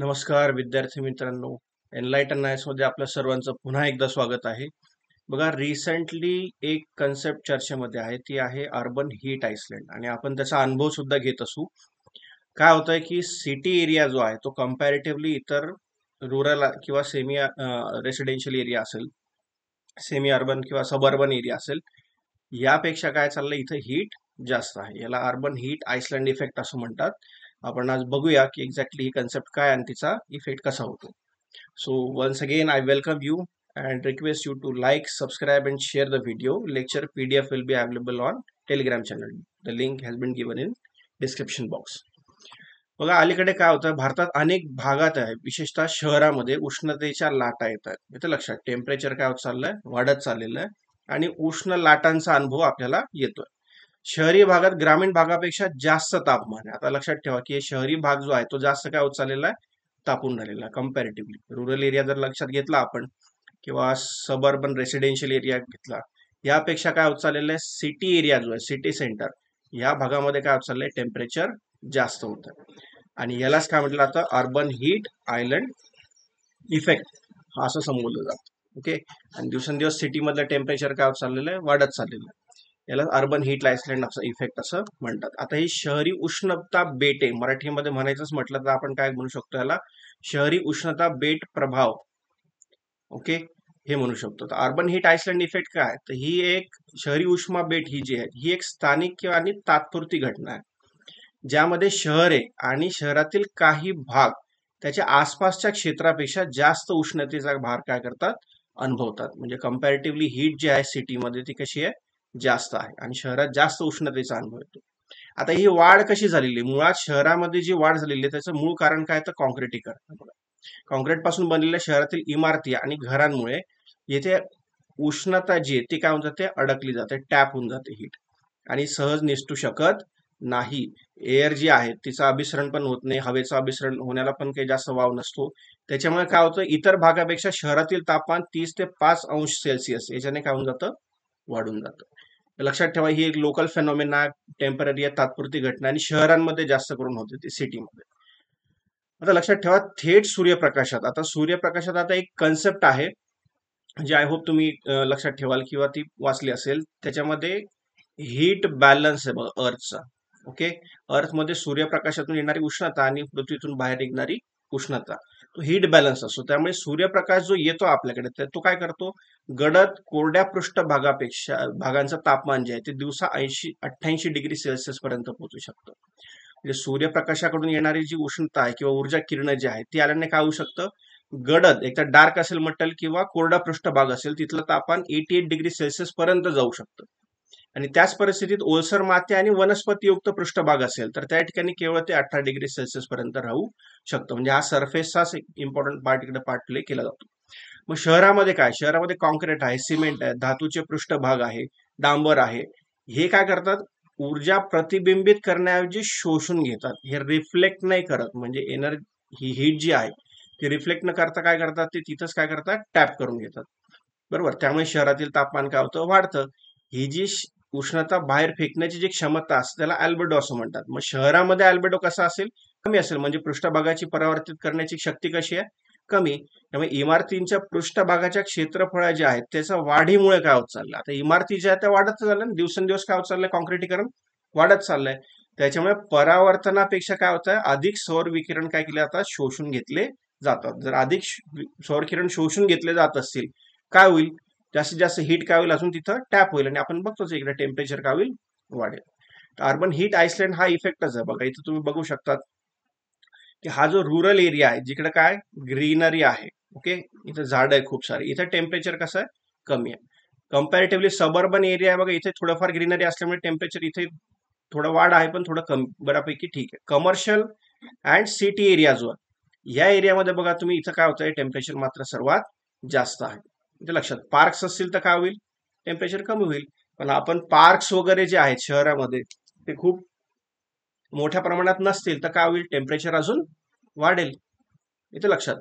नमस्कार विद्यार्थी मित्रांनो. एनलाइटन नाईट्स मध्ये आपल्या सर्वांचं पुन्हा एकदा स्वागत आहे. बघा, रिसेंटली एक कन्सेप्ट चर्चेमध्ये आहे, ती आहे अर्बन हीट आइसलँड आणि आपण त्याचा अनुभव सुद्धा घेत असू. काय होतंय की सिटी एरिया जो आहे तो कम्पॅरेटिव्हली इतर रुरल किंवा सेमी रेसिडेन्शियल एरिया असेल, सेमी अर्बन किंवा सबअर्बन एरिया असेल, यापेक्षा काय चाललंय इथं हीट जास्त आहे. याला अर्बन हीट आइसलँड इफेक्ट असं म्हणतात. आपण आज बघूया की एक्झॅक्टली ही कन्सेप्ट काय आणि तिचा इफेक्ट कसा होतो. So once again, I welcome you and request you to like, subscribe, and share the video. Lecture PDF will be available on Telegram channel. The link has been given in description box. बघा, अलीकडे काय होतं, भारतात अनेक भागात आहे, विशेषतः शहरामध्ये उष्णतेच्या लाटा येत आहेत. इथं लक्षात, टेम्परेचर काय होत चाललंय, वाढत चाललेलं आहे आणि उष्ण लाटांचा अनुभव आपल्याला येतोय. शहरी भागात ग्रामीण भागापेक्षा जास्त तापमान आहे. आता लक्षात ठेवा की शहरी भाग जो आहे तो जास्त काय होत चाललेला आहे, तापून राहिलेला आहे कम्पॅरेटिव्हली. रुरल एरिया जर लक्षात घेतला आपण किंवा सबअर्बन रेसिडेन्शियल एरिया घेतला, यापेक्षा काय होत चाललेलं आहे, सिटी एरिया जो आहे, सिटी सेंटर, या भागामध्ये काय होत चाललंय, टेम्परेचर जास्त होतं आणि यालाच काय म्हटलं जातं, अर्बन हीट आयलंड इफेक्ट असं संबोधलं जातं. ओके. आणि दिवसेंदिवस सिटीमधलं टेम्परेचर काय होत चाललेलं आहे, वाढत चाललेलं आहे. याला अर्बन हीट आइसलँड असं इफेक्ट असं म्हणतात. आता ही शहरी उष्णता बेटे मराठीमध्ये म्हणायचंच म्हटलं तर आपण काय म्हणू शकतो, याला शहरी उष्णता बेट प्रभाव. ओके, हे म्हणू शकतो. तर अर्बन हीट आइसलँड इफेक्ट काय, तर ही एक शहरी उष्मा बेट ही जी आहे ही एक स्थानिक किंवा आणि तात्पुरती घटना आहे, ज्यामध्ये शहरे आणि शहरातील काही भाग त्याच्या आसपासच्या क्षेत्रापेक्षा जास्त उष्णतेचा भार काय करतात, अनुभवतात. म्हणजे कम्पॅरेटिव्हली हीट जी आहे सिटीमध्ये ती कशी आहे, जास्त आहे आणि शहरात जास्त उष्णतेचा अनुभव येतो. आता ही वाढ कशी झालेली, मुळात शहरामध्ये जी वाढ झालेली आहे त्याचं मूळ कारण काय, तर कॉन्क्रिटीकरण. कॉन्क्रीट पासून बनलेल्या शहरातील इमारती आणि घरांमुळे येथे उष्णता जी आहे ती काय होऊन जाते, अडकली जाते, टॅप होऊन जाते हीट आणि सहज निसटू शकत नाही. एअर जी आहे तिचं अभिसरण पण होत नाही, हवेचं अभिसरण होण्याला पण काही जास्त वाव नसतो. त्याच्यामुळे काय होतं, इतर भागापेक्षा शहरातील तापमान 30 ते 5 अंश सेल्सिअस याच्याने काय होऊन जातं, वाढून जातं. लक्षात ठेवा, ही एक लोकल फेनॉमेना, टेम्पररी तात्पुरती घटना आणि शहरांमध्ये जास्त करून होते ती सिटीमध्ये. आता लक्षात ठेवा, थेट सूर्यप्रकाशात, आता सूर्यप्रकाशात आता एक कन्सेप्ट आहे जी आय होप तुम्ही लक्षात ठेवाल किंवा ती वाचली असेल. त्याच्यामध्ये हीट बॅलन्स आहे बघा अर्थचा. ओके, अर्थमध्ये सूर्यप्रकाशातून येणारी उष्णता आणि पृथ्वीतून बाहेर निघणारी उष्णता, तो हीट बॅलन्स असतो. त्यामुळे सूर्यप्रकाश जो येतो आपल्याकडे तो काय करतो, गडद कोरड्या पृष्ठभागापेक्षा भागांचं तापमान जे आहे ते दिवसा 88 डिग्री सेल्सिअस पर्यंत पोहोचू शकतं. म्हणजे सूर्यप्रकाशाकडून येणारी जी उष्णता आहे किंवा ऊर्जा किरण जी आहे ती आल्याने काय होऊ शकतं, गडद एक तर डार्क असेल मटेरियल किंवा कोरडा पृष्ठभाग असेल तिथलं तापमान 88 डिग्री सेल्सिअस पर्यंत जाऊ शकतं. आणि त्याच परिस्थितीत ओलसर माती आणि वनस्पतीयुक्त पृष्ठभाग असेल तर त्या ठिकाणी केवळ ते 18 डिग्री सेल्सिअस पर्यंत राहू शकतं. म्हणजे हा सरफेसचाच एक इम्पॉर्टंट पार्ट इकडे पार्ट प्ले केला जातो. मग शहरामध्ये काय, शहरामध्ये कॉन्क्रीट आहे, सिमेंट आहे, धातूचे पृष्ठभाग आहे, डांबर आहे. हे काय करतात, ऊर्जा प्रतिबिंबित करण्याऐवजी शोषून घेतात. हे रिफ्लेक्ट नाही करत, म्हणजे एनर्जी ही हीट जी आहे ती रिफ्लेक्ट न करता काय करतात, ते तिथंच काय करतात, टॅप करून घेतात. बरोबर. त्यामुळे शहरातील तापमान काय होतं, वाढतं. ही जी उष्णता बाहेर फेकण्याची जी क्षमता असते त्याला अल्बेडो असं म्हणतात. मग शहरामध्ये अल्बेडो कसा असेल, कमी असेल, म्हणजे पृष्ठभागाची परावर्तित करण्याची शक्ती कशी आहे, कमी. त्यामुळे इमारतींच्या पृष्ठभागाच्या क्षेत्रफळ जे आहेत त्याच्या वाढीमुळे काय होत चाललं, आता इमारती ज्या त्या वाढत चालल्या, दिवसेंदिवस काय होत चाललंय, कॉन्क्रिटीकरण वाढत चाललंय. त्याच्यामुळे परावर्तनापेक्षा काय होत आहे, अधिक सौर विकिरण काय केले जातात, शोषून घेतले जातात. जर अधिक सौर किरण शोषून घेतले जात असतील काय होईल, जास्तीत जास्त हीट काय होईल, अजून तिथं टॅप होईल आणि आपण बघतोच इकडे टेम्परेचर काय होईल, वाढेल. तर अर्बन हीट आइसलँड हा इफेक्टच आहे. बघा इथं तुम्ही बघू शकतात की हा जो रुरल एरिया आहे जिकडे काय ग्रीनरी आहे, ओके, इथं झाड आहे खूप सारे, इथं टेम्परेचर कसं आहे, कमी आहे. कम्पॅरेटिव्हली सबअर्बन एरिया आहे बघा, इथे थोडंफार ग्रीनरी असल्यामुळे टेम्परेचर इथे थोडं वाढ आहे पण थोडं कमी, बऱ्यापैकी ठीक आहे. कमर्शियल अँड सिटी एरिया जो आहे या एरियामध्ये बघा तुम्ही, इथं काय होतंय, टेम्परेचर मात्र सर्वात जास्त आहे. इथे लक्षात, पार्क्स असतील तर काय होईल, टेम्परेचर कमी होईल. पण आपण पार्क्स वगैरे जे आहेत शहरामध्ये ते खूप मोठ्या प्रमाणात नसतील तर काय होईल, टेम्परेचर अजून वाढेल. इथे लक्षात.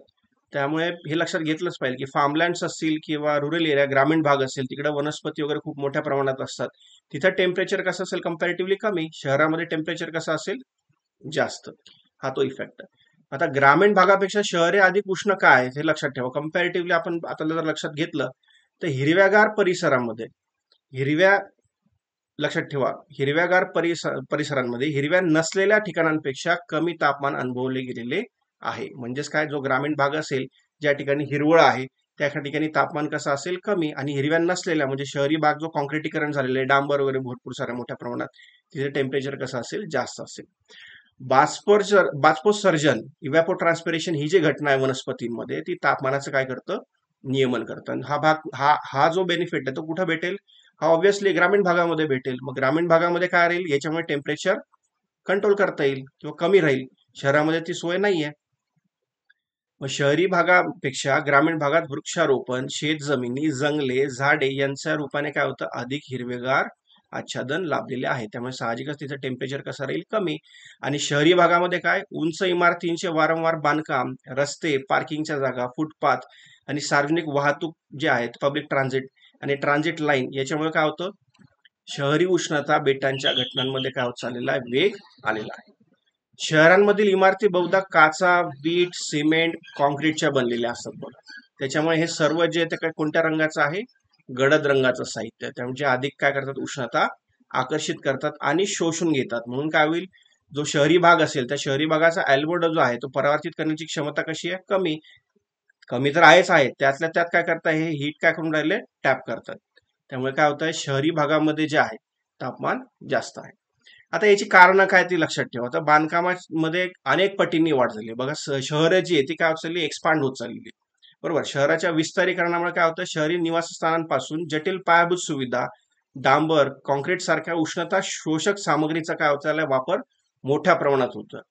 त्यामुळे हे लक्षात घेतलंच पाहिजे की फार्मलँड्स असतील किंवा रुरल एरिया, ग्रामीण भाग असेल, तिकडे वनस्पती वगैरे खूप मोठ्या प्रमाणात असतात, तिथं टेम्परेचर कसं असेल, कम्पॅरेटिव्हली कमी. शहरामध्ये टेम्परेचर कसं असेल, जास्त. हा तो इफेक्ट आहे. आता ग्रामीण भागापेक्षा शहरे अधिक उष्ण का आहेत हे लक्षात ठेवा. कम्पॅरेटिव्हली आपण आता जर लक्षात घेतलं तर हिरव्यागार परिसरामध्ये हिरव्या लक्षात ठेवा, हिरव्यागार परिसरांमध्ये हिरव्या नसलेल्या ठिकाणांपेक्षा कमी तापमान अनुभवले गेलेले आहे. म्हणजेच काय, जो ग्रामीण भाग असेल ज्या ठिकाणी हिरवळ आहे त्या ठिकाणी तापमान कसं असेल, कमी. आणि हिरव्या नसलेल्या म्हणजे शहरी भाग जो कॉन्क्रिटीकरण झालेलं आहे, डांबर वगैरे भरपूर साऱ्या मोठ्या प्रमाणात, तिथे टेम्परेचर कसं असेल, जास्त असेल. बाष्पोत्सर्जन, इव्हॅपोट्रान्सपिरेशन ही जी घटना आहे वनस्पतींमध्ये, ती तापमानाचं काय करतं, नियमन करतं. आणि हा जो बेनिफिट आहे तो कुठं भेटेल, हा ऑब्व्हियसली ग्रामीण भागामध्ये भेटेल. मग ग्रामीण भागामध्ये काय राहील, याच्यामुळे टेम्परेचर कंट्रोल करता येईल किंवा कमी राहील. शहरामध्ये ती सोय नाहीये. मग शहरी भागापेक्षा ग्रामीण भागात वृक्षारोपण, शेतजमिनी, जंगले, झाडे यांच्या रूपाने काय होतं, अधिक हिरवेगार आच्छादन लाभलेले आहे. त्यामुळे साहजिकच तिचं टेम्परेचर कसं राहील, कमी. आणि शहरी भागामध्ये काय, उंच इमारतींचे वारंवार बांधकाम, रस्ते, पार्किंगच्या जागा, फुटपाथ आणि सार्वजनिक वाहतूक जे आहेत, पब्लिक ट्रान्झिट आणि ट्रान्झिट लाईन, याच्यामुळे काय होतं, शहरी उष्णता बेटांच्या घटनांमध्ये काय होत चाललेला आहे, वेग आलेला आहे. शहरांमधील इमारती बहुधा काचा, वीट, सिमेंट, कॉन्क्रीटच्या बनलेल्या असतात बघा. त्याच्यामुळे हे सर्व जे ते काय कोणत्या रंगाचं आहे, गडद रंगाचं साहित्य. त्यामुळे अधिक काय करतात, उष्णता आकर्षित करतात आणि शोषून घेतात. म्हणून काय होईल, जो शहरी भाग असेल त्या शहरी भागाचा अल्बेडो जो आहे तो परावर्तित करण्याची क्षमता कशी आहे, कमी. कमी तर आहेच आहे, त्यातल्या त्यात काय करता, हे हीट काय करून राहिले, टॅप करतात. त्यामुळे काय होतं, शहरी भागामध्ये जे आहे तापमान जास्त आहे. आता याची कारणं काय ती लक्षात ठेवा. आता बांधकामामध्ये अनेक पटींनी वाढ झाली बघा. शहरं जी आहे ती काय होत चालली, एक्सपांड होत चालली, बरोबर. शहराच्या विस्तारीकरणामुळे काय होतं, शहरी निवासस्थानांपासून जटिल पायाभूत सुविधा, डांबर, कॉन्क्रीट सारख्या उष्णता शोषक सामग्रीचा काय होत चाललाय, वापर मोठ्या प्रमाणात होतं.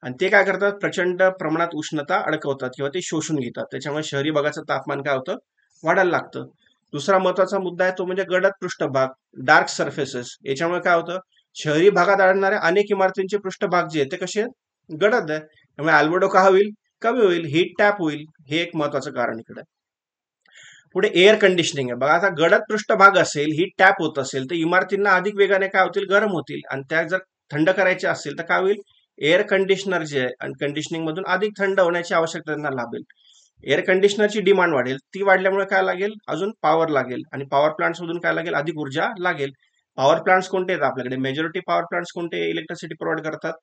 आणि ते काय करतात, प्रचंड प्रमाणात उष्णता अडकवतात किंवा ते शोषून घेतात. त्याच्यामुळे शहरी भागाचं तापमान काय होतं, वाढायला लागतं. दुसरा महत्वाचा मुद्दा आहे तो म्हणजे गडद पृष्ठभाग, डार्क सर्फेसेस. याच्यामुळे काय होतं, शहरी भागात आढळणाऱ्या अनेक इमारतींचे पृष्ठभाग जे आहेत ते कसे आहेत, गडद आहे. त्यामुळे अल्बेडो का होईल, कमी होईल, हीट टॅप होईल. हे एक महत्वाचं कारण इकडे. पुढे एअर कंडिशनिंग आहे बघा. आता गडद पृष्ठभाग असेल, हीट टॅप होत असेल तर इमारतींना अधिक वेगाने काय होतील, गरम होतील. आणि त्या जर थंड करायचे असेल तर काय होईल, एअर कंडिशनर जे आहे आणि कंडिशनिंग मधून अधिक थंड होण्याची आवश्यकता त्यांना लाभेल. एअर कंडिशनरची डिमांड वाढेल, ती वाढल्यामुळे काय लागेल, अजून पॉवर लागेल. आणि पॉवर प्लांट्स मधून काय लागेल, अधिक ऊर्जा लागेल. पॉवर प्लांट्स कोणते आहेत आपल्याकडे, मेजॉरिटी पॉवर प्लांट्स कोणते इलेक्ट्रिसिटी प्रोव्हाइड करतात,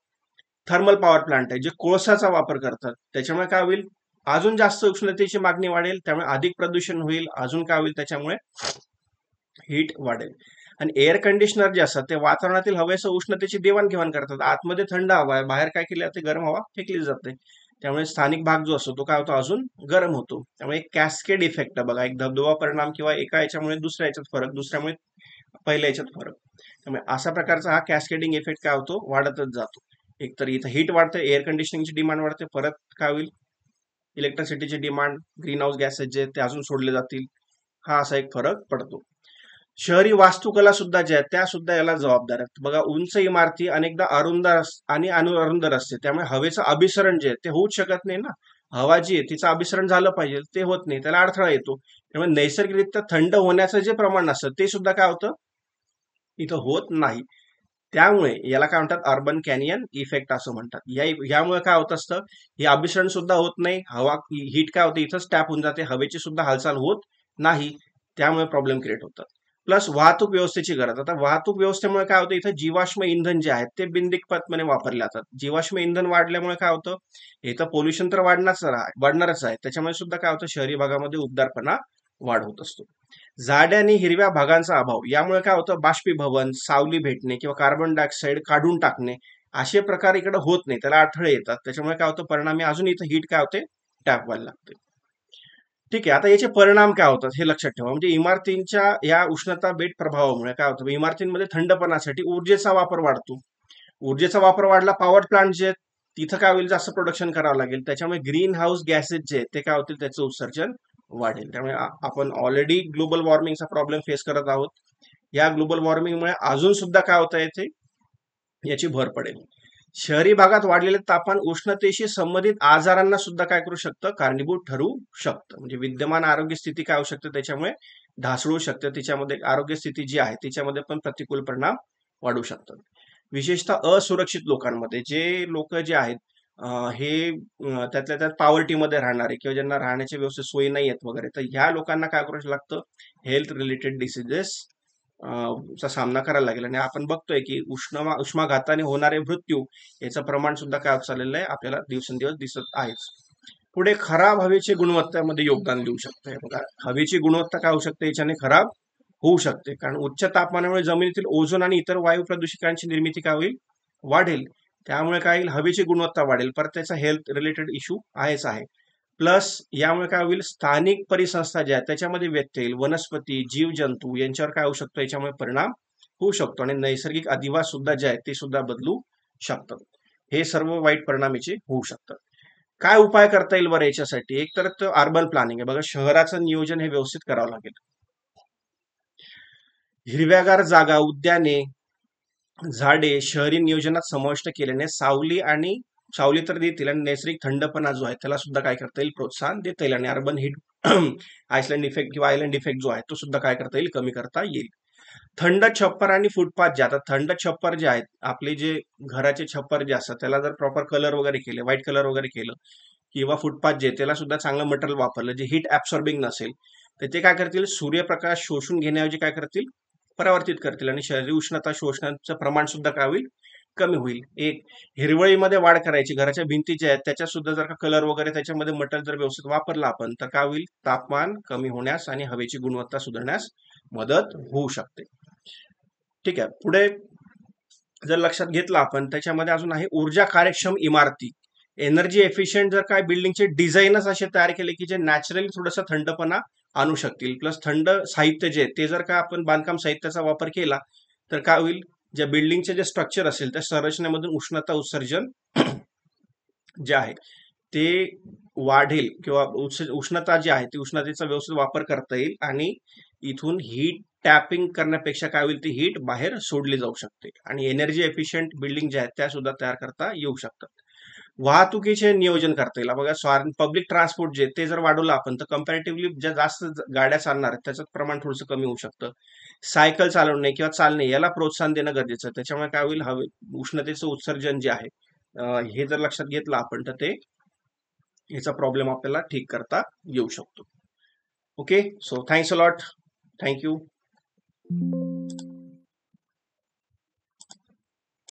थर्मल पॉवर प्लांट आहे, जे कोळसाचा वापर करतात. त्याच्यामुळे काय होईल, अजून जास्त उष्णतेची मागणी वाढेल. त्यामुळे अधिक प्रदूषण होईल, अजून काय होईल, त्याच्यामुळे हीट वाढेल. आणि एअर कंडिशनर जे असतात ते वातावरणातील हवेसह उष्णतेची देवाणघेवाण करतात. आतमध्ये थंड हवा आहे, बाहेर काय केली जाते, गरम हवा फेकली जाते. त्यामुळे स्थानिक भाग जो असतो तो काय होतो, अजून गरम होतो. त्यामुळे एक कॅस्केड इफेक्ट बघा, एक धबधबा परिणाम किंवा एका याच्यामुळे दुसऱ्या याच्यात फरक, दुसऱ्यामुळे पहिल्या याच्यात फरक. त्यामुळे अशा प्रकारचा हा कॅस्केडिंग इफेक्ट काय होतो, वाढतच जातो. एक तर इथं हीट वाढते, एअर कंडिशनिंगची डिमांड वाढते, परत काय होईल, इलेक्ट्रिसिटीची डिमांड, ग्रीन हाऊस गॅसेस जे ते अजून सोडले जातील. हा असा एक फरक पडतो. शहरी वास्तुकला सुद्धा ज्या आहेत त्या सुद्धा याला जबाबदार आहेत बघा. उंच इमारती अनेकदा अरुंद आणि अरुंद असते, त्यामुळे हवेचं अभिसरण जे आहे ते होऊच शकत नाही ना. हवा जी आहे तिचं अभिसरण झालं पाहिजे, ते होत नाही, त्याला अडथळा येतो. त्यामुळे नैसर्गिकरित्या थंड होण्याचं जे प्रमाण असतं ते सुद्धा काय होतं, इथं होत नाही. त्यामुळे याला काय म्हणतात, अर्बन कॅनियन इफेक्ट असं म्हणतात. यामुळे काय होत असतं, हे अभिसरण सुद्धा होत नाही, हवा हीट काय होते, इथंच टॅप होऊन जाते, हवेची सुद्धा हालचाल होत नाही. त्यामुळे प्रॉब्लेम क्रिएट होतात. प्लस वाहतूक व्यवस्थेची गरज. आता वाहतूक व्यवस्थेमुळे काय होतं, इथं जीवाश्म इंधन जे आहेत ते बिनदिक्कतपणे वापरले जातात. जीवाश्म इंधन वाढल्यामुळे काय होतं, इथं पोल्युशन तर वाढणारच आहे. त्याच्यामुळे सुद्धा काय होतं, शहरी भागामध्ये उबदारपणा वाढ होत असतो. झाडे आणि हिरव्या भागांचा अभाव यामुळे काय होतं, बाष्पीभवन, सावली भेटणे किंवा कार्बन डायऑक्साईड काढून टाकणे असे प्रकार इकडे होत नाही, त्याला अडथळे येतात. त्याच्यामुळे काय होतं, परिणामी अजून इथं हीट काय होते, टॅप व्हायला लागते. ठीक आहे. आता याचे परिणाम काय होतात हे लक्षात ठेवा. म्हणजे इमारतींच्या या उष्णता बेट प्रभावामुळे काय होतं, इमारतींमध्ये थंडपणासाठी ऊर्जेचा वापर वाढतो. ऊर्जेचा वापर वाढला, पॉवर प्लांट जे आहेत, तिथं काय होईल, जास्त प्रोडक्शन करावं लागेल. त्याच्यामुळे ग्रीन हाऊस गॅसेस जे आहेत ते काय होतील, त्याचं उत्सर्जन वाढेल. त्यामुळे आपण ऑलरेडी ग्लोबल वॉर्मिंगचा प्रॉब्लेम फेस करत आहोत. या ग्लोबल वॉर्मिंगमुळे अजून सुद्धा काय होतं, येथे याची भर पडेल. शहरी भागात वाढलेले तापमान उष्णतेशी संबंधित आजारांना सुद्धा काय करू शकतं, कारणीभूत ठरू शकतं. म्हणजे विद्यमान आरोग्य स्थिती काय होऊ शकते, त्याच्यामुळे ढासळू शकते. तिच्यामध्ये आरोग्य स्थिती जी आहे तिच्यामध्ये पण प्रतिकूल परिणाम वाढू शकतात. विशेषतः असुरक्षित लोकांमध्ये, जे लोक जे आहेत त्यातल्या त्यात पॉवर्टीमध्ये राहणारे किंवा ज्यांना राहण्याची व्यवस्थित सोयी नाही आहेत वगैरे, तर ह्या लोकांना काय करावं लागतं, हेल्थ रिलेटेड डिसीजेस चा सामना करायला लागेल. आणि आपण बघतोय की उष्माघाताने होणारे मृत्यू याचं प्रमाण सुद्धा काय होत चाललेलं आहे, आपल्याला दिवसेंदिवस दिसत आहेच. पुढे खराब हवेची गुणवत्तेमध्ये योगदान देऊ शकते. बघा, हवेची गुणवत्ता काय होऊ शकते, याच्याने खराब होऊ शकते, कारण उच्च तापमानामुळे जमिनीतील ओझोन आणि इतर वायू प्रदूषकांची निर्मिती काय होईल, वाढेल. त्यामुळे काय होईल, हवेची गुणवत्ता वाढेल, परत त्याचा हेल्थ रिलेटेड इश्यू आहेच आहे. प्लस यामुळे काय होईल, स्थानिक परिसंस्था ज्या आहेत त्याच्यामध्ये व्यत्यय येईल, वनस्पती जीवजंतू यांच्यावर काय होऊ शकतो, याच्यामुळे परिणाम होऊ शकतो, आणि नैसर्गिक अधिवास सुद्धा जे आहेत ते सुद्धा बदलू शकतात. हे सर्व वाईट परिणाम याचे होऊ शकतात. काय उपाय करता येईल बरं याच्यासाठी, एक तर अर्बन प्लॅनिंग आहे. बघा, शहराचं नियोजन हे व्यवस्थित करावं लागेल. हिरव्यागार जागा, उद्याने, झाडे शहरी नियोजनात समाविष्ट केल्याने सावली तर देतील, आणि नैसर्गिक थंडपणा जो आहे त्याला सुद्धा काय करता येईल, प्रोत्साहन देता येईल, आणि अर्बन हीट आयसलँड इफेक्ट किंवा आयलँड इफेक्ट जो आहे तो सुद्धा काय करता येईल, कमी करता येईल. थंड छप्पर आणि फुटपाथ जे, आता थंड छप्पर जे आहेत, आपले जे घराचे छप्पर जे असतात त्याला जर प्रॉपर कलर वगैरे केले, व्हाईट कलर वगैरे केलं, किंवा फुटपाथ जे त्याला सुद्धा चांगलं मटेरियल वापरलं जे हिट ऍब्सॉर्बिंग नसेल, तर ते काय करतील, सूर्यप्रकाश शोषून घेण्याऐवजी काय करतील, परावर्तित करतील, आणि शरीर उष्णता शोषण्याचं प्रमाण सुद्धा काय होईल, कमी होईल. एक, हिरवळीमध्ये वाढ करायची, घराच्या भिंती ज्या आहेत त्याच्यात सुद्धा जर का कलर वगैरे त्याच्यामध्ये मटेरियल जर व्यवस्थित वापरला आपण, तर काय होईल, तापमान कमी होण्यास आणि हवेची गुणवत्ता सुधारण्यास मदत होऊ शकते. ठीक आहे. पुढे जर लक्षात घेतलं आपण, त्याच्यामध्ये अजून आहे ऊर्जा कार्यक्षम इमारती. एनर्जी एफिशियंट जर काय बिल्डिंगचे डिझाईनच असे तयार केले की जे नॅचरली थोडासा थंडपणा आणू शकतील, प्लस थंड साहित्य जे ते जर का आपण बांधकाम साहित्याचा वापर केला, तर काय होईल, ज्या बिल्डिंगचे जे स्ट्रक्चर असेल त्या संरचनेमधून उष्णता उत्सर्जन जे आहे ते वाढेल, किंवा उष्णता जी आहे ती उष्णतेचा व्यवस्थित वापर करता येईल, आणि इथून हीट टॅपिंग करण्यापेक्षा काय होईल, ती हीट बाहेर सोडली जाऊ शकते, आणि एनर्जी एफिशियंट बिल्डिंग ज्या आहेत त्या सुद्धा तयार करता येऊ शकतात. वाहतुकीचे नियोजन करता येईल. बघा, पब्लिक ट्रान्सपोर्ट जे ते जर वाढवलं आपण, तर कम्पॅरेटिव्हली ज्या जास्त गाड्या चालणार आहेत त्याचं प्रमाण थोडंसं कमी होऊ शकतं. सायकल चालवणे किंवा चालणे याला प्रोत्साहन देणं गरजेचं आहे. त्याच्यामुळे काय होईल, उष्णतेचं उत्सर्जन जे आहे, हे जर लक्षात घेतलं आपण, तर ते याचा प्रॉब्लेम आपल्याला ठीक करता येऊ शकतो. Okay, so thanks a lot. Thank you.